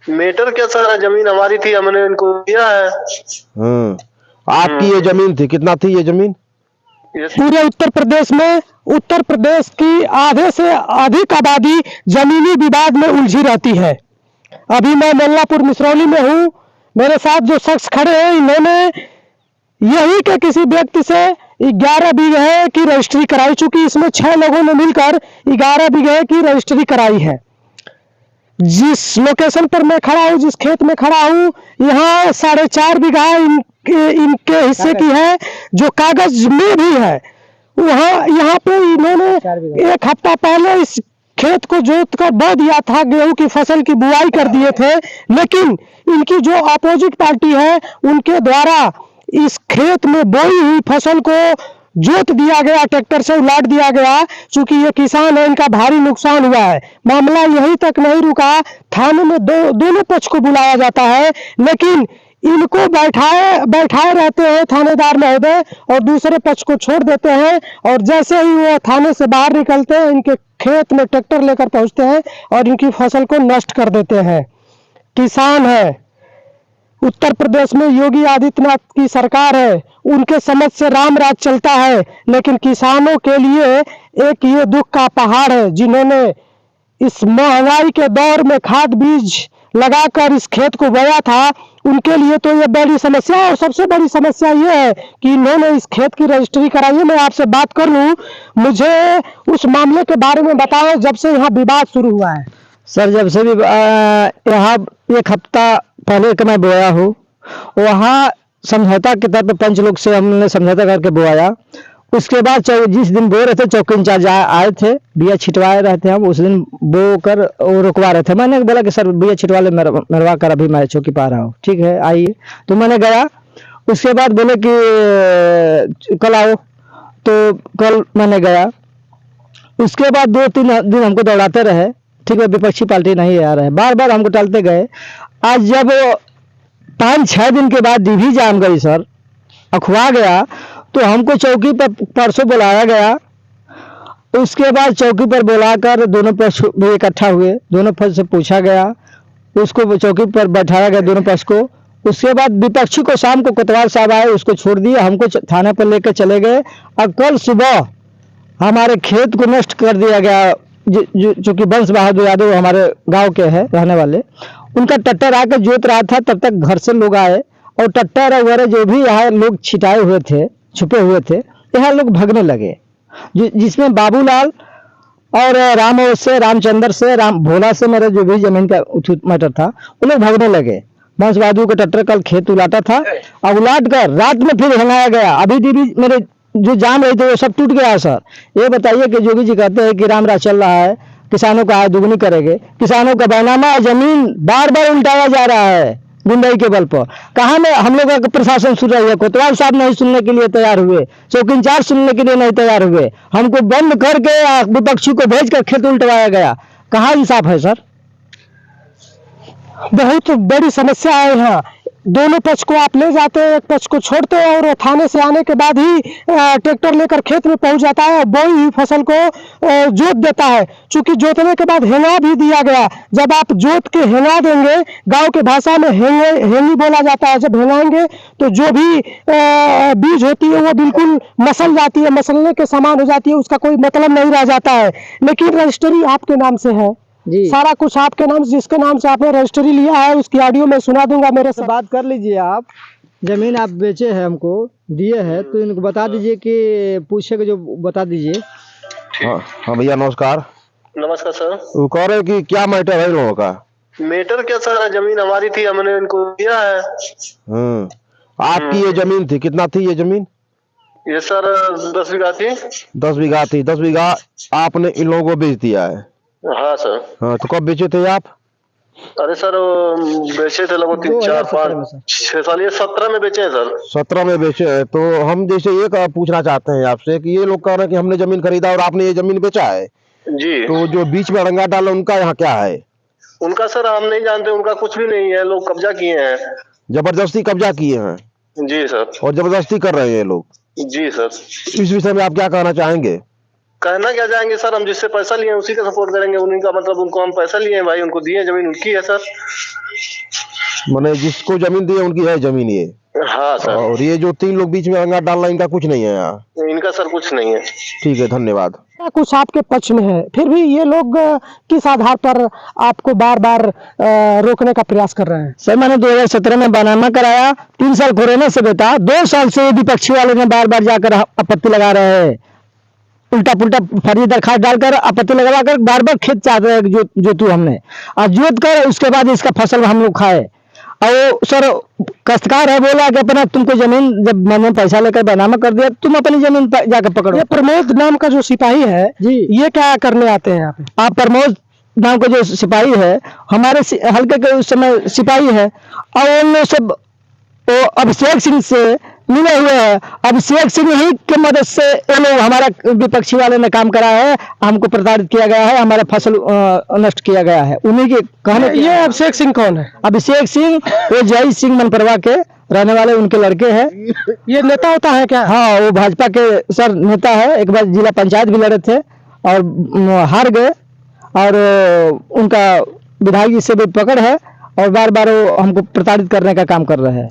Matter क्या sir, जमीन हमारी थी, हमने इनको दिया है। आपकी ये जमीन थी, कितना थी ये जमीन? पूरे उत्तर प्रदेश में, उत्तर प्रदेश की आधे से अधिक आबादी जमीनी विवाद में उलझी रहती है। अभी मैं मल्लापुर मिसरौली में हूँ। मेरे साथ जो शख्स खड़े हैं, इन्होंने यही के किसी व्यक्ति से 11 बीघे की रजिस्ट्री कराई, चूंकि इसमें 6 लोगों ने मिलकर 11 बीघे की रजिस्ट्री कराई है। जिस लोकेशन पर मैं खड़ा हूँ, जिस खेत में खड़ा हूँ, यहाँ 4.5 बीघा इनके हिस्से की है, जो कागज में भी है। वहाँ यहाँ पे इन्होंने 1 हफ्ता पहले इस खेत को जोत कर बो दिया था, गेहूं की फसल की बुआई कर दिए थे, लेकिन इनकी जो अपोजिट पार्टी है, उनके द्वारा इस खेत में बोई हुई फसल को जोत दिया गया, ट्रैक्टर से उलाट दिया गया। चूंकि ये किसान है, इनका भारी नुकसान हुआ है। मामला यहीं तक नहीं रुका, थाने में दोनों पक्ष को बुलाया जाता है, लेकिन इनको बैठाए रहते हैं थानेदार महोदय, और दूसरे पक्ष को छोड़ देते हैं। और जैसे ही वो थाने से बाहर निकलते हैं, इनके खेत में ट्रैक्टर लेकर पहुंचते हैं और इनकी फसल को नष्ट कर देते हैं। किसान है, उत्तर प्रदेश में योगी आदित्यनाथ की सरकार है, उनके समझ से राम राज चलता है, लेकिन किसानों के लिए एक ये दुख का पहाड़ है। जिन्होंने इस महंगाई के दौर में खाद बीज लगाकर इस खेत को बोया था, उनके लिए तो ये बड़ी समस्या है। और सबसे बड़ी समस्या ये है कि इन्होंने इस खेत की रजिस्ट्री कराई है। मैं आपसे बात कर लूँ, मुझे उस मामले के बारे में बताएं, जब से यहाँ विवाद शुरू हुआ है। सर, जब से भी यहाँ 1 हफ्ता पहले का मैं बोया हूँ, वहाँ समझौता के तौर पर पंच लोग से हमने समझौता करके बोया। उसके बाद जिस दिन बो रहे थे, चौकी इंचार्ज आए थे, बिया छिटवाए रहे थे, हम उस दिन बो कर वो रुकवा रहे थे। मैंने बोला कि सर बिया छिटवा ले, मरवा कर अभी मैं चौकी पा रहा हूँ। ठीक है, आइए। तो मैंने गया। उसके बाद बोले कि कल आओ, तो कल मैंने गया। उसके बाद 2-3 दिन हमको दौड़ाते रहे। ठीक है, विपक्षी पार्टी नहीं आ रहे, बार बार हमको टालते गए। आज जब 5-6 दिन के बाद डिभी जाम गई सर, अखवा गया, तो हमको चौकी पर परसों बुलाया गया। उसके बाद चौकी पर बुलाकर दोनों पक्ष भी इकट्ठा हुए, दोनों पक्ष से पूछा गया, उसको चौकी पर बैठाया गया दोनों पक्ष को। उसके बाद विपक्षी को शाम को कोतवाल साहब आए, उसको छोड़ दिए, हमको थाने पर लेकर चले गए। और कल सुबह हमारे खेत को नष्ट कर दिया गया। जो कि वंश बहादुर यादव हमारे गांव के हैं रहने वाले, उनका ट्रैक्टर आकर जोत रहा था, तब तक घर से लोग आए और ट्रैक्टर वगैरह जो भी यहाँ लोग छिटाए हुए थे, छुपे हुए थे, यहाँ लोग भागने लगे। जिसमें बाबूलाल और रामचंद्र से, राम भोला से, मेरे जो भी जमीन का मैटर था, वो लोग भागने लगे। वंश बहादुर का ट्रैक्टर कल खेत उलाटा था, और उलाट कर रात में फिर हंगाया गया। अभी भी मेरे जो जाम रहे थे वो सब टूट गया। सर, ये बताइए कि योगी जी कहते हैं कि राम राज चल रहा है, किसानों का आय दुगनी करेंगे, किसानों का बैनामा जमीन बार बार उल्टाया जा रहा है गुंडाई के बल पर। कहाँ में हम लोग का प्रशासन सुन रही है? कोतवाल साहब नहीं सुनने के लिए तैयार हुए, चौकी इंचार्ज सुनने के लिए नहीं तैयार हुए, हमको बंद करके विपक्षी को भेज कर खेत उल्टवाया गया। कहाँ इंसाफ है सर? बहुत बड़ी समस्या है यहाँ। दोनों पक्ष को आप ले जाते हैं, एक पक्ष को छोड़ते हैं, और थाने से आने के बाद ही ट्रैक्टर लेकर खेत में पहुंच जाता है, बोई हुई फसल को जोत देता है। चूंकि जोतने के बाद हेंगा भी दिया गया। जब आप जोत के हेंगा देंगे, गांव के भाषा में हेंगी बोला जाता है, जब हेंगाएंगे तो जो भी बीज होती है वो बिल्कुल मसल जाती है, मसलने के समान हो जाती है, उसका कोई मतलब नहीं रह जाता है। लेकिन रजिस्ट्री आपके नाम से है जी, सारा कुछ आपके नाम, जिसके नाम से आपने रजिस्ट्री लिया है, उसकी ऑडियो मैं सुना दूंगा। मेरे से बात कर लीजिए। आप जमीन आप बेचे हैं, हमको दिए हैं, तो इनको बता दीजिए कि पूछे के जो बता दीजिए। हाँ भैया, नमस्कार। नमस्कार सर। वो कह रहे कि क्या मैटर है लोगों का? मैटर क्या सर, जमीन हमारी थी, हमने इनको दिया है। आपकी ये जमीन थी, कितना थी ये जमीन? ये सर 10 बीघा थी। 10 बीघा थी। 10 बीघा आपने इन लोगों को बेच दिया है? हाँ सर। हाँ, तो कब बेचे थे आप? अरे सर, बेचे थे लगभग 3, 4, 5, 6 साल। ये 17 में बेचे हैं सर। 17 में बेचे हैं। तो हम जैसे ये पूछना चाहते हैं आपसे कि ये लोग कह रहे हैं कि हमने जमीन खरीदा और आपने ये जमीन बेचा है जी, तो जो बीच में रंगा डाला, उनका यहाँ क्या है? उनका सर हम नहीं जानते, उनका कुछ भी नहीं है, लोग कब्जा किए हैं। जबरदस्ती कब्जा किए हैं? जी सर। और जबरदस्ती कर रहे हैं लोग? जी सर। इस विषय में आप क्या कहना चाहेंगे? कहना क्या जाएंगे सर, हम जिससे पैसा लिए उसी का सपोर्ट करेंगे। उन्हीं का मतलब उनको हम पैसा लिए हैं भाई, उनको दिए, जमीन उनकी है सर। मैंने जिसको जमीन दी है उनकी है जमीन ये। हाँ सर। और ये जो 3 लोग बीच में अंगा डालना, इनका कुछ नहीं है यहाँ। इनका सर कुछ नहीं है। ठीक है, धन्यवाद। कुछ आपके पक्ष में है, फिर भी ये लोग किस आधार पर आपको बार बार रोकने का प्रयास कर रहे हैं? सर मैंने 2017 में बनामा कराया, 3 साल कोरोना से बेटा, 2 साल से विपक्षी वाले ने बार बार जाकर आपत्ति लगा रहे हैं, उल्टा पुल्टा फर्जी दरखास्त डालकर आपत्ति लगा कर बार बार खेत चाहते हैं जोतू हमने, और जोत कर उसके बाद इसका फसल हम लोग खाए। और सर काश्तकार है, बोला कि अपना तुमको जमीन, जब मैंने पैसा लेकर बनामा कर दिया, तुम अपनी जमीन जाकर पकड़ो। ये प्रमोद नाम का जो सिपाही है जी, ये क्या करने आते हैं यहाँ पे? आप प्रमोद नाम का जो सिपाही है, हमारे हल्के के उस समय सिपाही है, और उन लोग सब वो अभिषेक सिंह से मिले हुए हैं। अभिषेक सिंह ही की मदद से ये लोग, हमारा विपक्षी वाले ने काम करा है, हमको प्रताड़ित किया गया है, हमारा फसल नष्ट किया गया है। उन्हीं के कहने। ये अभिषेक सिंह कौन है? अभिषेक सिंह वो जय सिंह मनपरवा के रहने वाले उनके लड़के हैं। ये नेता होता है क्या? हाँ, वो भाजपा के सर नेता है। एक बार जिला पंचायत भी लड़े थे और हार गए, और उनका विधायक जी से भी पकड़ है, और बार बार वो हमको प्रताड़ित करने का काम कर रहे हैं।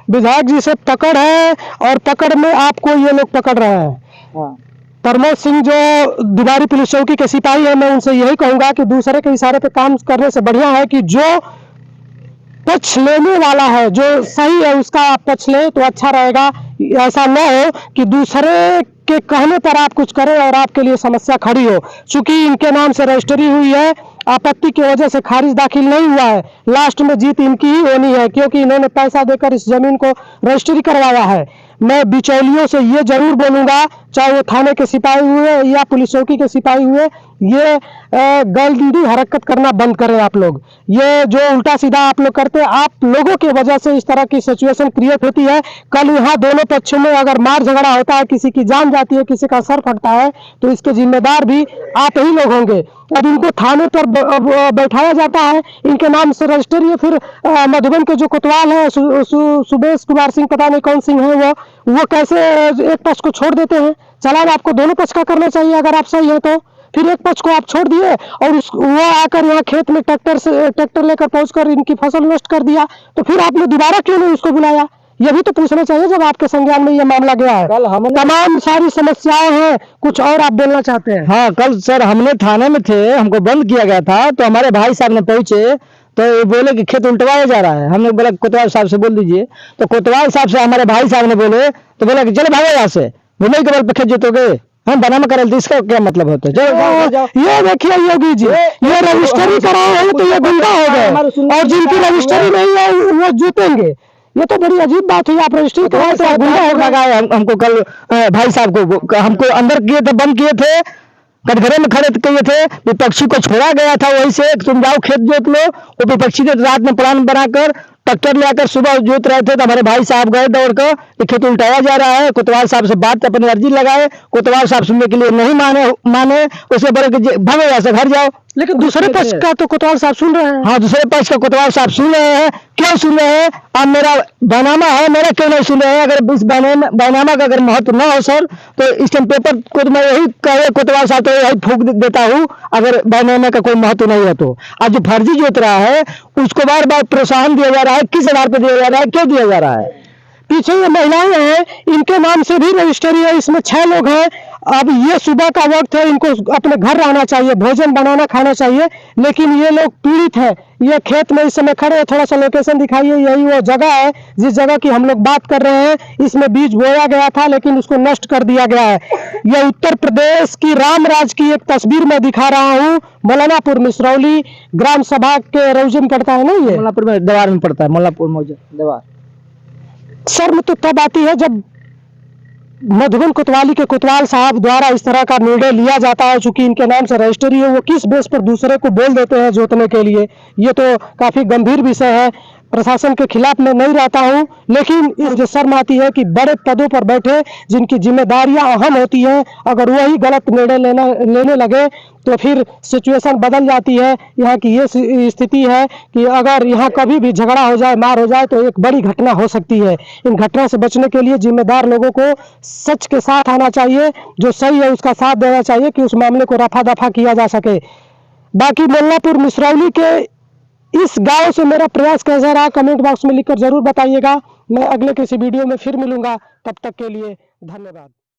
विधायक जी से पकड़ है, और पकड़ में आपको ये लोग पकड़ रहे हैं। हाँ। प्रमोद सिंह जो दुबारी पुलिस चौकी के सिपाही है, मैं उनसे यही कहूंगा कि दूसरे के इशारे पे काम करने से बढ़िया है कि जो पक्ष लेने वाला है, जो सही है, उसका आप पक्ष ले तो अच्छा रहेगा। ऐसा न हो कि दूसरे के कहने पर आप कुछ करें और आपके लिए समस्या खड़ी हो। चूंकि इनके नाम से रजिस्ट्री हुई है, आपत्ति की वजह से खारिज दाखिल नहीं हुआ है, लास्ट में जीत इनकी ही होनी है, क्योंकि इन्होंने पैसा देकर इस जमीन को रजिस्ट्री करवाया है। मैं बिचौलियों से ये जरूर बोलूंगा, चाहे वो थाने के सिपाही हुए या पुलिस चौकी के सिपाही हुए, ये गंदी हरकत करना बंद करें आप लोग। ये जो उल्टा सीधा आप लोग करते हैं, आप लोगों की वजह से इस तरह की सिचुएशन क्रिएट होती है। कल यहाँ दोनों पक्षों में अगर मार झगड़ा होता है, किसी की जान जाती है, किसी का सर फटता है, तो इसके जिम्मेदार भी आप ही लोग होंगे। अब इनको थाने पर बैठाया जाता है, इनके नाम से रजिस्ट्री है। फिर मधुबन के जो कोतवाल है, सुबेश कुमार सिंह, पता नहीं कौन सिंह है, वो कैसे एक पक्ष को छोड़ देते हैं? चालान आपको दोनों पक्ष का करना चाहिए अगर आप सही है तो। फिर एक पक्ष को आप छोड़ दिए और वो आकर यहाँ खेत में ट्रैक्टर लेकर पहुंचकर इनकी फसल नष्ट कर दिया, तो फिर आपने दोबारा क्यों नहीं उसको बुलाया? ये भी तो पूछना चाहिए जब आपके संज्ञान में ये मामला गया है। कल हमने तमाम सारी समस्याएं हैं, कुछ और आप बोलना चाहते हैं? हाँ, कल सर हमने थाने में थे, हमको बंद किया गया था, तो हमारे भाई साहब ने पहुंचे तो ये बोले कि खेत उल्टवाया जा रहा है। हमने बोला कोतवाल साहब से बोल दीजिए, तो कोतवाल साहब से हमारे भाई साहब ने बोले, तो बोला कि चलो भागो यहाँ से, घूमे के बल पे खेत जोतोगे, हम बनामा करल, इसका क्या मतलब होता है? ये देखिए योगी जी, ये रजिस्ट्री कराए हैं तो ये गुंडा हो गए, और जिनकी रजिस्ट्री नहीं है वो जीतेंगे। ये तो बड़ी अजीब बात हुई। आप रजिस्ट्री कराए तो गुंडा हो गए। हमको कल भाई साहब को हमको अंदर किए थे, बंद किए थे, कटघरे में खड़े किए थे, विपक्षी को छोड़ा गया था वहीं से, तुम जाओ खेत जोत लो। वो विपक्षी ने रात में प्लान बनाकर ट्रैक्टर लेकर सुबह जोत रहे थे, तो हमारे भाई साहब गए दौड़कर खेत उल्टाया जा रहा है। कोतवाल साहब से बात अपनी अर्जी लगाए, कोतवाल साहब सुनने के लिए नहीं माने उसे बोले कि भागो यहाँ से, घर जाओ। लेकिन दूसरे पक्ष का तो कोतवाल साहब सुन रहे हैं। हाँ, दूसरे पक्ष का कोतवाल साहब सुन रहे हैं। क्यों सुन रहे हैं? अब मेरा बैनामा है, मेरा क्यों नहीं सुन रहे हैं? अगर इस बैनामा का अगर महत्व ना हो सर, तो इस टाइम पेपर को तो मैं यही कहे कोतवाल साहब तो यही फूंक देता हूँ, अगर बैनामा का कोई महत्व नहीं है तो। आज जो फर्जी जोत रहा है उसको बार बार प्रोत्साहन दिया जा रहा है, किस आधार पर दिया जा रहा है, क्यों दिया जा रहा है? पीछे ये महिलाएं हैं, इनके नाम से भी रजिस्ट्री है, इसमें 6 लोग हैं। अब ये सुबह का वक्त है, इनको अपने घर रहना चाहिए, भोजन बनाना खाना चाहिए, लेकिन ये लोग पीड़ित है। ये खेत में इस समय खड़े हैं, थोड़ा सा लोकेशन दिखाइए। यही वो जगह है जिस जगह की हम लोग बात कर रहे हैं। इसमें बीज बोया गया था लेकिन उसको नष्ट कर दिया गया है। यह उत्तर प्रदेश की रामराज की एक तस्वीर में दिखा रहा हूँ। मौलानापुर मिसरौली ग्राम सभा के रौजे में पड़ता है ना, ये मोलापुर में दवार में पड़ता है, मोलापुर मौजा दवार। शर्म तो तब आती है जब मधुबन कोतवाली के कोतवाल साहब द्वारा इस तरह का निर्णय लिया जाता है। चूंकि इनके नाम से रजिस्ट्री है, वो किस बेस पर दूसरे को बोल देते हैं जोतने के लिए, ये तो काफी गंभीर विषय है। प्रशासन के खिलाफ मैं नहीं रहता हूं, लेकिन मुझे शर्म आती है कि बड़े पदों पर बैठे जिनकी जिम्मेदारियां अहम होती हैं, अगर वही गलत निर्णय लेने लगे तो फिर सिचुएशन बदल जाती है। यहाँ की ये स्थिति है कि अगर यहाँ कभी भी झगड़ा हो जाए, मार हो जाए तो एक बड़ी घटना हो सकती है। इन घटना से बचने के लिए जिम्मेदार लोगों को सच के साथ आना चाहिए, जो सही है उसका साथ देना चाहिए कि उस मामले को रफा दफा किया जा सके। बाकी मोल्लापुर मिसरौली के इस गांव से मेरा प्रयास कैसा रहा कमेंट बॉक्स में लिखकर जरूर बताइएगा। मैं अगले किसी वीडियो में फिर मिलूंगा, तब तक के लिए धन्यवाद।